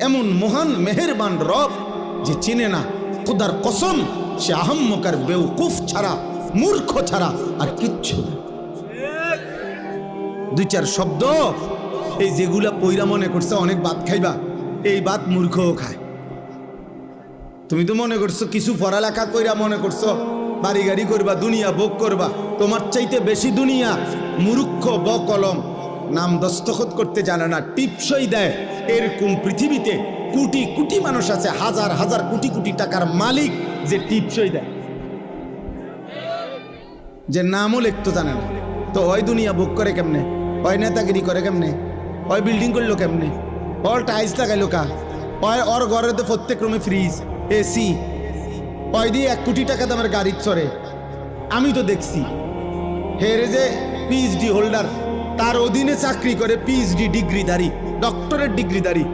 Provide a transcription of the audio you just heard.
এমন মহান মেহেরবান রব যে চিনে না, খোদার কসম সে আহম্মকার বেউকুফ ছাড়া, মূর্খ ছাড়া আর কিচ্ছু না। দুই চার শব্দ এই যেগুলা পইরা মনে করছে অনেক ভাত খাইবা, এই ভাত মূর্খও খায়। তুমি তো মনে করছো কিছু পড়ালেখা কইরা মনে করছো বাড়ি গাড়ি করবা, দুনিয়া ভোগ করবা। তোমার চাইতে বেশি দুনিয়া মূর্খ বকলম, নাম দস্তখত করতে জানে না, টিপসই দেয়। এরকম পৃথিবীতে কোটি কোটি মানুষ আছে, হাজার হাজার কোটি কোটি টাকার মালিক যে টিপসই দেয়, যে নামও লিখতে জানে না। তো ওই দুনিয়া ভোগ করে কেমনে, ওই নেতাগিরি করে কেমনে, ওই বিল্ডিং করলো কেমনে, ওর টাইলস লাগাইলো কা, ওই ওর ঘরে তো প্রত্যেক রুমে ফ্রিজ, এসি, ওই দিয়ে 1 কোটি টাকা দামের গাড়ি চড়ে। আমি তো দেখছি হেরে যে পিএইচডি হোল্ডার, তার অধীনে চাকরি করে পিএইচডি ডিগ্রিধারী, ডক্টরেট ডিগ্রিধারী,